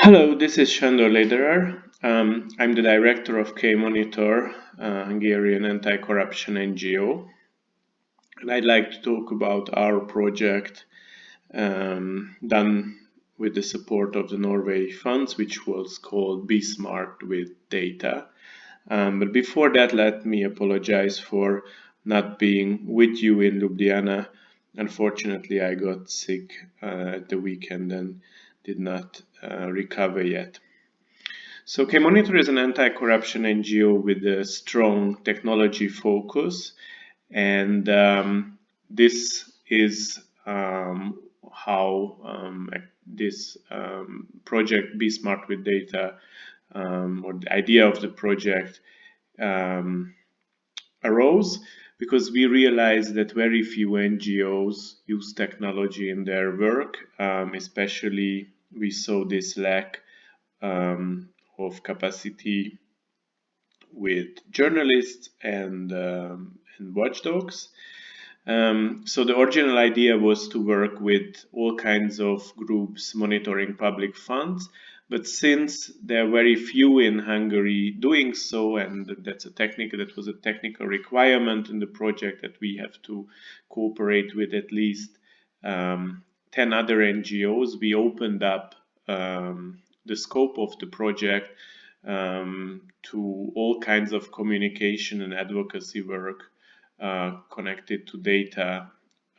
Hello, this is Sándor Lederer. I'm the director of K-Monitor, Hungarian anti-corruption NGO, and I'd like to talk about our project done with the support of the Norway funds, which was called Be Smart with Data. But before that, let me apologize for not being with you in Ljubljana. Unfortunately, I got sick at the weekend and did not recover yet. So K-Monitor is an anti-corruption NGO with a strong technology focus, and this is how this project Be Smart with Data, or the idea of the project arose, because we realized that very few NGOs use technology in their work, especially we saw this lack of capacity with journalists and watchdogs. So the original idea was to work with all kinds of groups monitoring public funds, but since there are very few in Hungary doing so, and that was a technical requirement in the project that we have to cooperate with at least 10 other NGOs, we opened up the scope of the project to all kinds of communication and advocacy work connected to data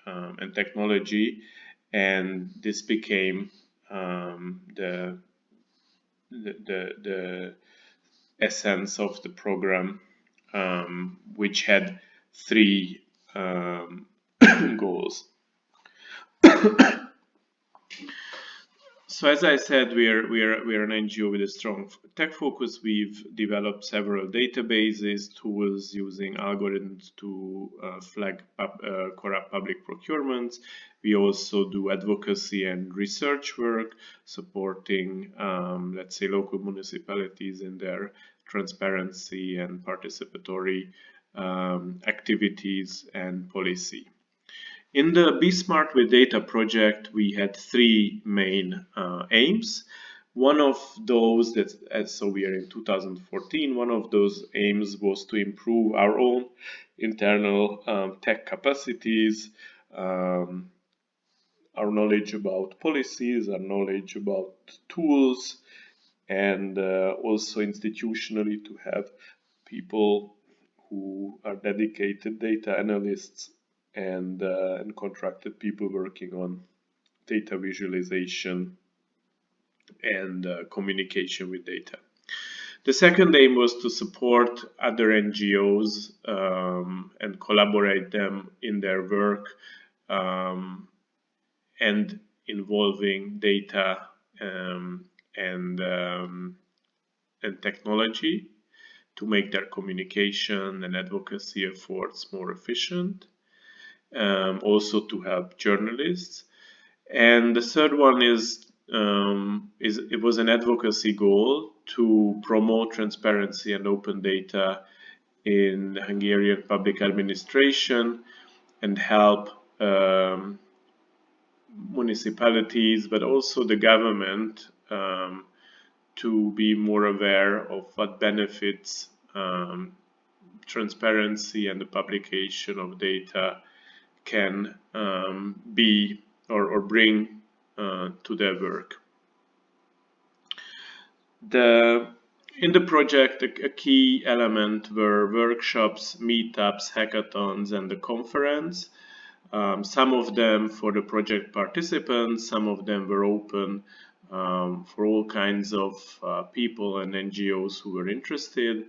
and technology, and this became the essence of the program, which had three goals. So as I said, we're an NGO with a strong tech focus. We've developed several databases, tools using algorithms to flag corrupt public procurements. We also do advocacy and research work, supporting, let's say, local municipalities in their transparency and participatory activities and policy. In the Be Smart with Data project, we had three main aims. One of those, so we are in 2014, one of those aims was to improve our own internal tech capacities, our knowledge about policies, our knowledge about tools, and also institutionally to have people who are dedicated data analysts and contracted people working on data visualization and communication with data. The second aim was to support other NGOs and collaborate them in their work and involving data and technology to make their communication and advocacy efforts more efficient. Also to help journalists. And the third one it was an advocacy goal to promote transparency and open data in Hungarian public administration and help municipalities, but also the government, to be more aware of what benefits transparency and the publication of data can be or bring to their work. In the project, a key element were workshops, meetups, hackathons, and the conference. Some of them for the project participants, some of them were open for all kinds of people and NGOs who were interested.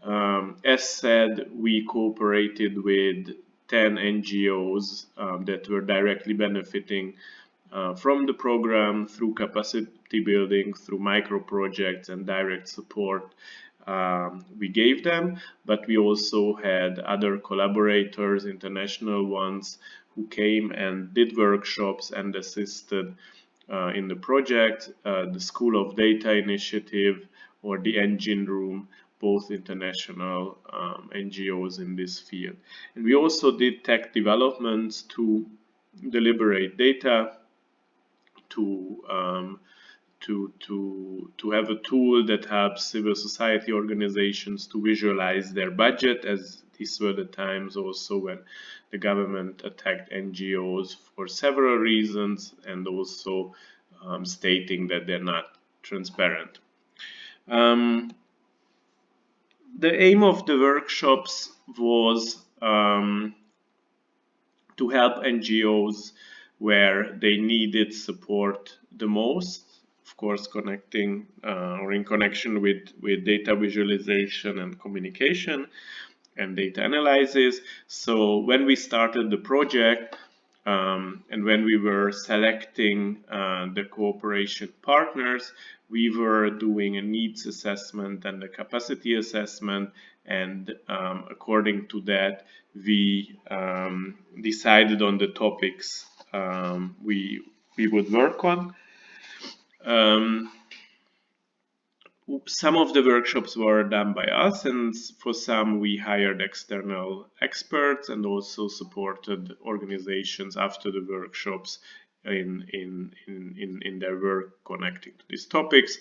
As said, we cooperated with 10 NGOs that were directly benefiting from the program through capacity building, through micro projects and direct support we gave them, but we also had other collaborators, international ones, who came and did workshops and assisted in the project. The School of Data Initiative or the Engine Room, both international NGOs in this field. And we also did tech developments to deliberate data, to to have a tool that helps civil society organizations to visualize their budget, as these were the times also when the government attacked NGOs for several reasons, and also stating that they're not transparent. The aim of the workshops was to help NGOs where they needed support the most, of course connecting or in connection with data visualization and communication and data analysis. So when we started the project and when we were selecting the cooperation partners, we were doing a needs assessment and a capacity assessment, and according to that we decided on the topics we would work on. Some of the workshops were done by us, and for some we hired external experts and also supported organizations after the workshops in their work connecting to these topics.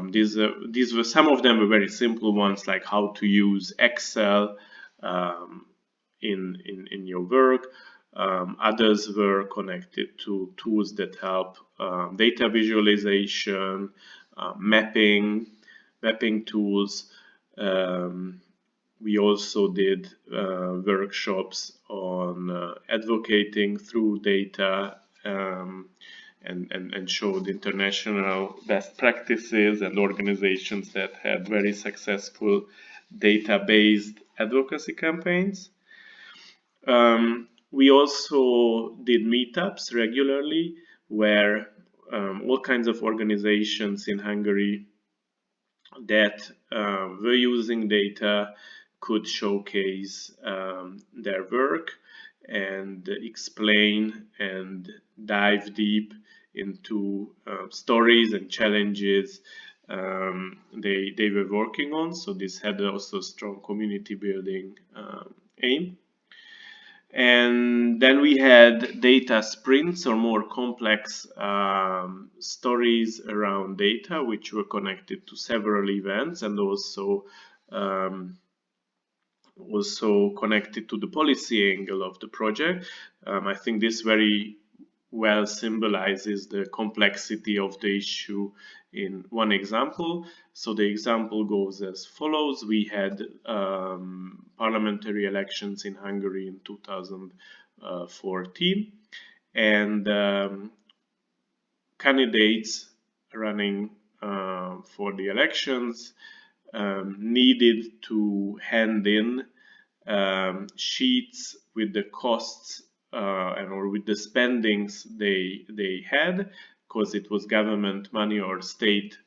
These were, some of them were very simple ones, like how to use Excel in your work. Others were connected to tools that help data visualization, mapping tools. We also did workshops on advocating through data and showed international best practices and organizations that had very successful data-based advocacy campaigns. We also did meetups regularly where all kinds of organizations in Hungary that were using data could showcase their work and explain and dive deep into stories and challenges they were working on. So this had also strong community building aim. And then we had data sprints, or more complex stories around data, which were connected to several events and also connected to the policy angle of the project. I think this very well symbolizes the complexity of the issue in one example. So the example goes as follows. We had parliamentary elections in Hungary in 2014, and candidates running for the elections needed to hand in sheets with the costs or with the spendings they had, because it was government money or state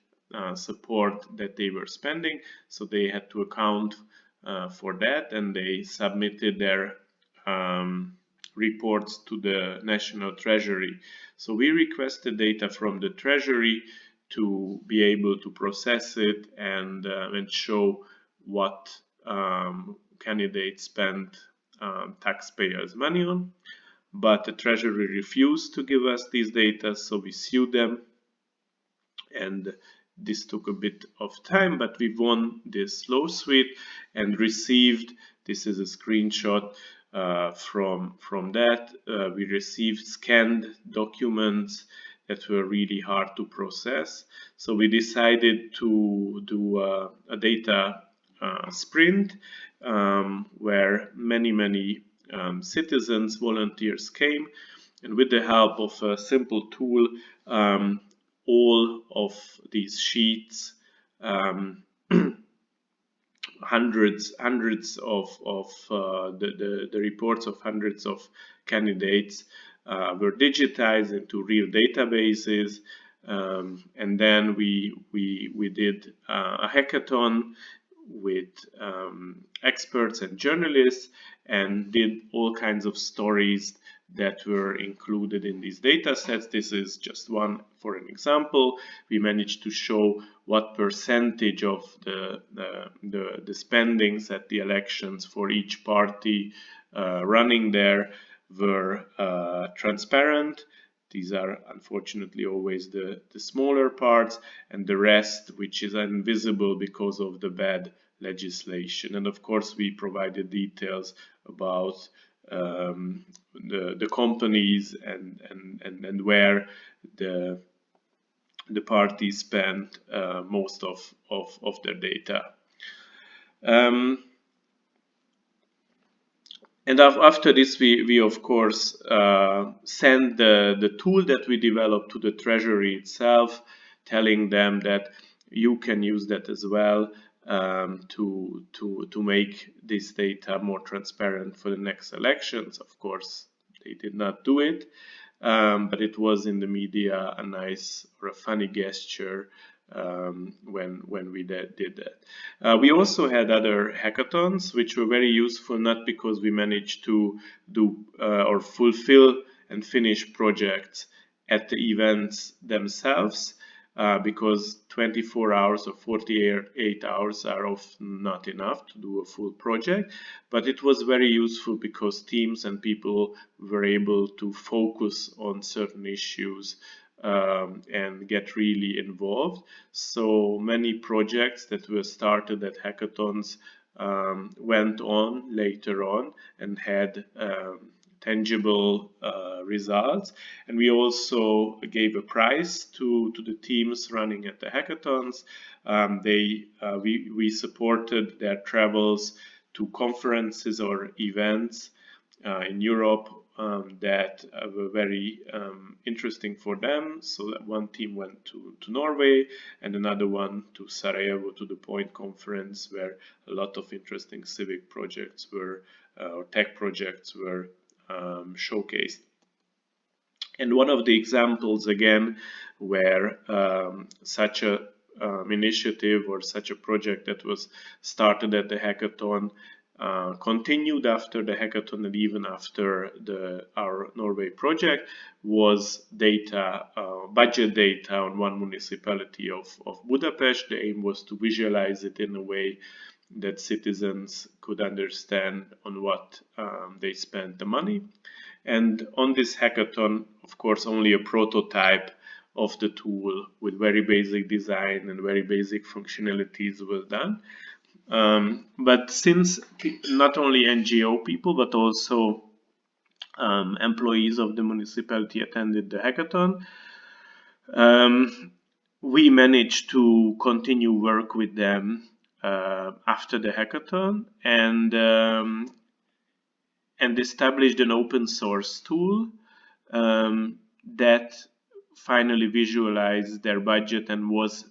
support that they were spending. So they had to account for that, and they submitted their reports to the National Treasury. So we requested data from the Treasury to be able to process it and show what candidates spent taxpayers' money on. But the Treasury refused to give us these data, so we sued them, and this took a bit of time, but we won this lawsuit and received, this is a screenshot from that, we received scanned documents that were really hard to process. So we decided to do a data sprint where many citizens, volunteers came, and with the help of a simple tool, all of these sheets, hundreds of the reports of hundreds of candidates were digitized into real databases, and then we did a hackathon with experts and journalists, and did all kinds of stories that were included in these data sets. This is just one for an example. We managed to show what percentage of the spendings at the elections for each party running there were transparent, These are unfortunately always the smaller parts, and the rest, which is invisible because of the bad legislation. And of course, we provided details about the companies and where the parties spend most of their data. And after this, we of course send the tool that we developed to the Treasury itself, telling them that you can use that as well to make this data more transparent for the next elections. Of course, they did not do it, but it was in the media a nice or a funny gesture when we did that. We also had other hackathons, which were very useful, not because we managed to do or fulfill and finish projects at the events themselves, because 24 hours or 48 hours are often not enough to do a full project, but it was very useful because teams and people were able to focus on certain issues and get really involved. So many projects that were started at hackathons went on later on and had tangible results. And we also gave a prize to the teams running at the hackathons. We supported their travels to conferences or events in Europe that were very interesting for them. So that one team went to Norway and another one to Sarajevo, to the Point conference, where a lot of interesting civic projects were or tech projects were showcased. And one of the examples again where such a initiative or such a project that was started at the hackathon continued after the hackathon and even after our Norway project was data, budget data on one municipality of Budapest. The aim was to visualize it in a way that citizens could understand on what they spent the money. And on this hackathon, of course, only a prototype of the tool with very basic design and very basic functionalities was done. But since not only NGO people, but also employees of the municipality attended the hackathon, we managed to continue work with them after the hackathon and established an open source tool that finally visualized their budget and was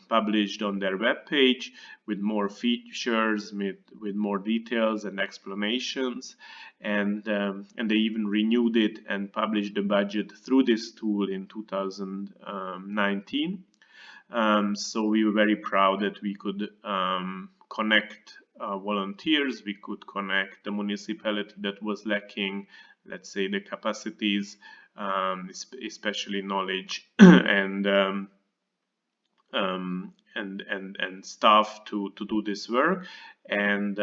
published on their webpage with more features, with more details and explanations, and they even renewed it and published the budget through this tool in 2019. So we were very proud that we could connect volunteers, we could connect the municipality that was lacking, let's say, the capacities, especially knowledge and staff to do this work, and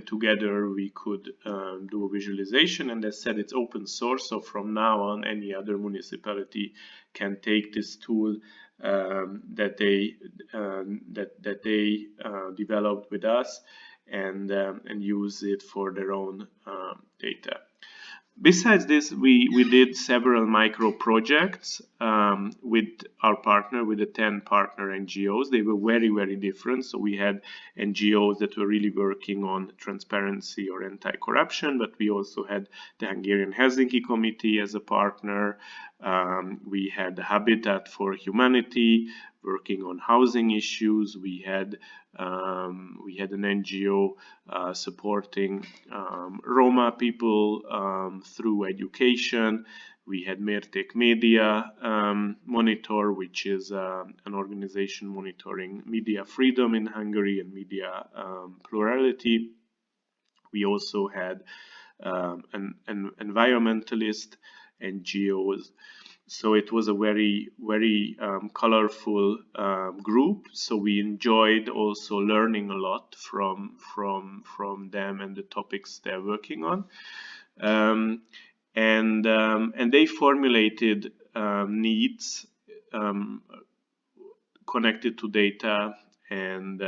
together we could do a visualization. And as said, it's open source, so from now on any other municipality can take this tool that they developed with us and use it for their own data. Besides this, we did several micro projects with our partner, with the 10 partner NGOs. They were very, very different. So we had NGOs that were really working on transparency or anti-corruption, but we also had the Hungarian Helsinki Committee as a partner. We had the Habitat for Humanity working on housing issues. We had an NGO supporting Roma people through education. We had Mérték Media Monitor, which is an organization monitoring media freedom in Hungary and media plurality. We also had an environmentalist NGOs. So it was a very, very colorful group. So we enjoyed also learning a lot from them and the topics they're working on. And and they formulated needs connected to data and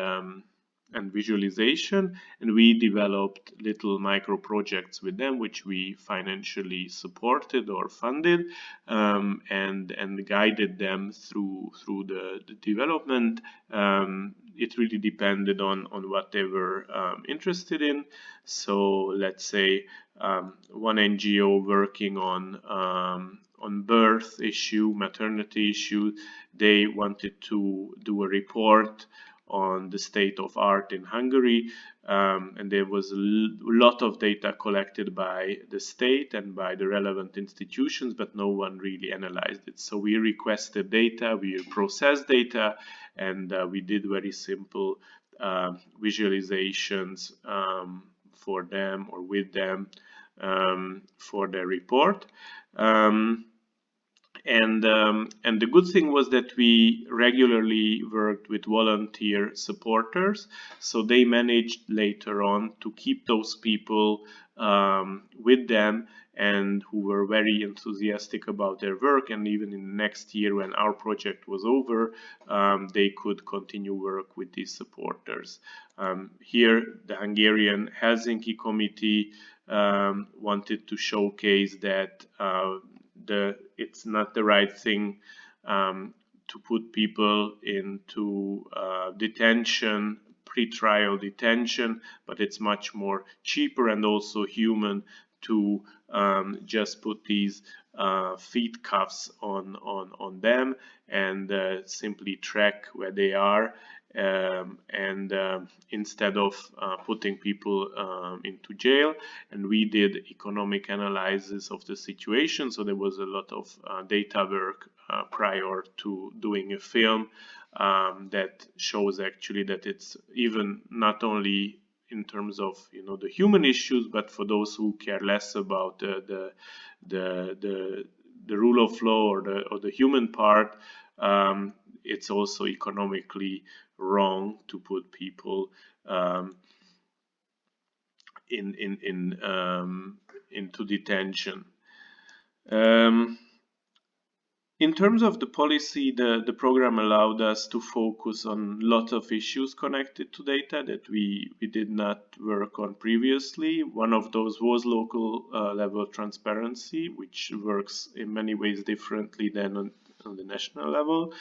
visualization, and we developed little micro projects with them, which we financially supported or funded, and guided them through the development. It really depended on what they were interested in. So let's say one NGO working on birth issue, maternity issue, they wanted to do a report on the state of art in Hungary, and there was a lot of data collected by the state and by the relevant institutions, but no one really analyzed it. So we requested data, we processed data, and we did very simple visualizations for them or with them for their report. And the good thing was that we regularly worked with volunteer supporters, so they managed later on to keep those people with them and who were very enthusiastic about their work. And even in the next year, when our project was over, they could continue work with these supporters. Here, the Hungarian Helsinki Committee wanted to showcase that it's not the right thing to put people into detention, pre-trial detention, but it's much more cheaper and also human to just put these feet cuffs on them and simply track where they are, and instead of putting people into jail. And we did economic analysis of the situation, so there was a lot of data work prior to doing a film that shows actually that it's even not only in terms of the human issues, but for those who care less about the rule of law or the human part, it's also economically wrong to put people into detention. In terms of the policy, the program allowed us to focus on a lot of issues connected to data that we did not work on previously. One of those was local level transparency, which works in many ways differently than on the national level.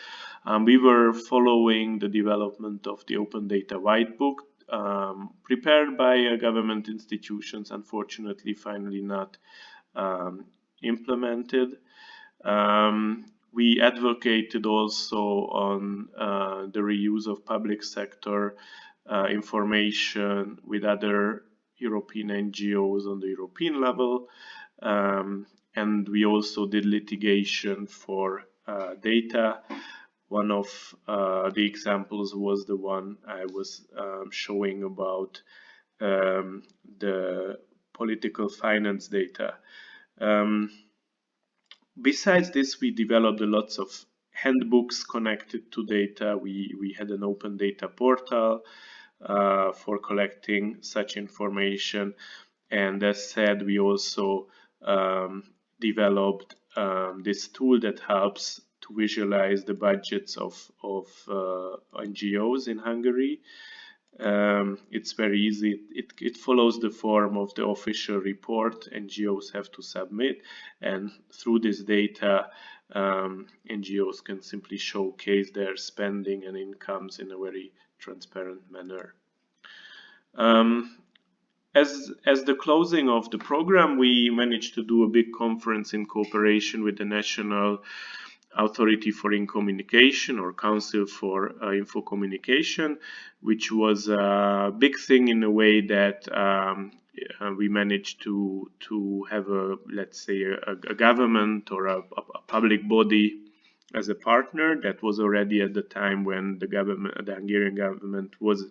We were following the development of the Open Data White Book, prepared by government institutions, unfortunately finally not implemented. We advocated also on the reuse of public sector information with other European NGOs on the European level, and we also did litigation for data. One of the examples was the one I was showing about the political finance data. Besides this, we developed lots of handbooks connected to data. We had an open data portal for collecting such information. And as said, we also developed this tool that helps to visualize the budgets of NGOs in Hungary. It's very easy. It follows the form of the official report NGOs have to submit, and through this data, NGOs can simply showcase their spending and incomes in a very transparent manner. As the closing of the program, we managed to do a big conference in cooperation with the National Authority for Communication or Council for Info Communication, which was a big thing in a way that we managed to have let's say a government or a public body as a partner. That was already at the time when the Hungarian government was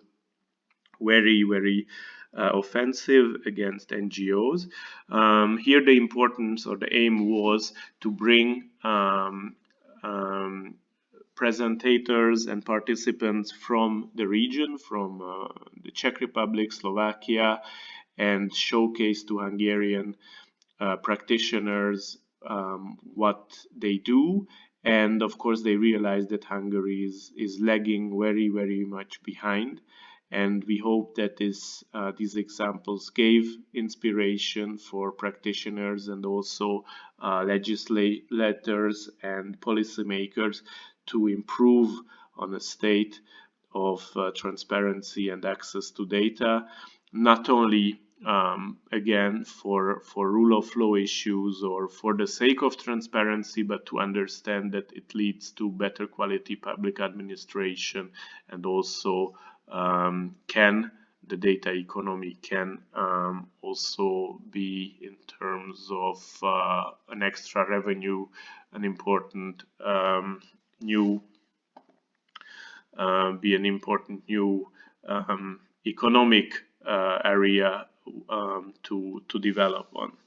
very offensive against NGOs. Here the importance or the aim was to bring presentators and participants from the region, from the Czech Republic, Slovakia, and showcase to Hungarian practitioners what they do, and of course they realize that Hungary is lagging very much behind. And we hope that these examples gave inspiration for practitioners and also legislators and policymakers to improve on a state of transparency and access to data, not only again for rule of law issues or for the sake of transparency, but to understand that it leads to better quality public administration, and also the data economy can also be, in terms of an extra revenue, an important new economic area to develop on.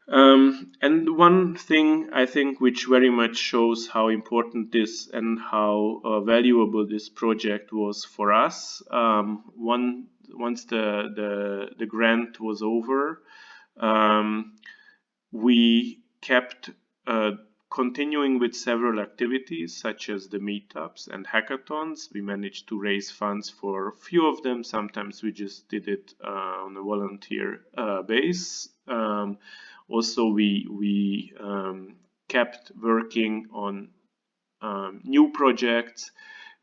And one thing I think which very much shows how important this and how valuable this project was for us, once the grant was over, we kept continuing with several activities such as the meetups and hackathons. We managed to raise funds for a few of them. Sometimes we just did it on a volunteer base. Also, we kept working on new projects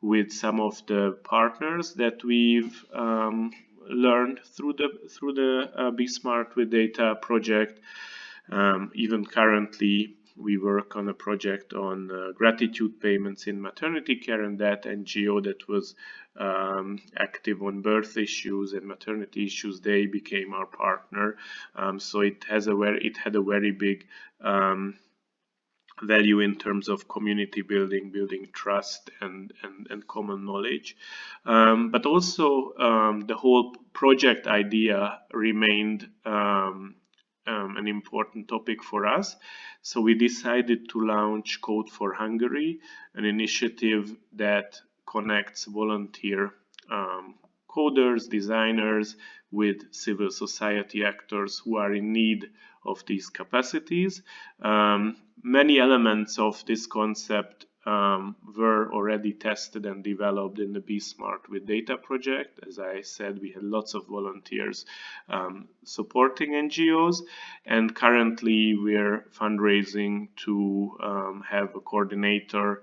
with some of the partners that we've learned through the Be Smart with Data project. Even currently, we work on a project on gratitude payments in maternity care, and that NGO that was active on birth issues and maternity issues, they became our partner. So it had a very big value in terms of community building trust and common knowledge. But also the whole project idea remained an important topic for us. So we decided to launch Code for Hungary, an initiative that connects volunteer coders, designers with civil society actors who are in need of these capacities. Many elements of this concept were already tested and developed in the Be Smart with Data project. As I said, we had lots of volunteers supporting NGOs, and currently we're fundraising to have a coordinator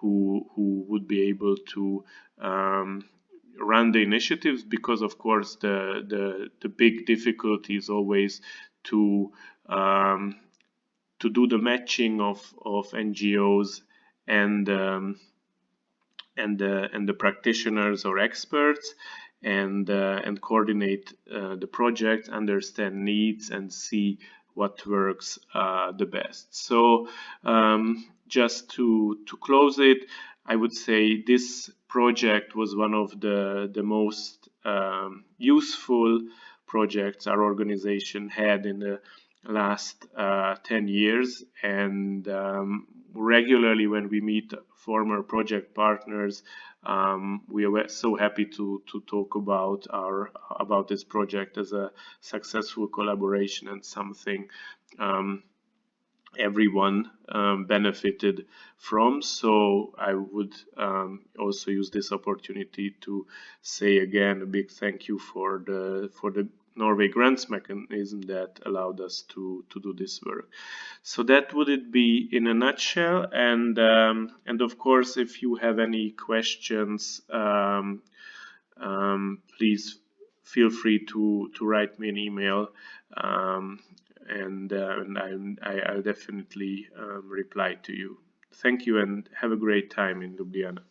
who would be able to run the initiatives, because of course the big difficulty is always to do the matching of NGOs and the practitioners or experts, and coordinate the project, understand needs, and see what works the best. So just to close it, I would say this project was one of the most useful projects our organization had in the last 10 years, and regularly when we meet former project partners, we are so happy to talk about this project as a successful collaboration and something everyone benefited from. So I would also use this opportunity to say again a big thank you for the Norway grants mechanism that allowed us to do this work. So that would it be in a nutshell. And of course, if you have any questions, please feel free to write me an email, and I'll definitely reply to you. Thank you, and have a great time in Ljubljana.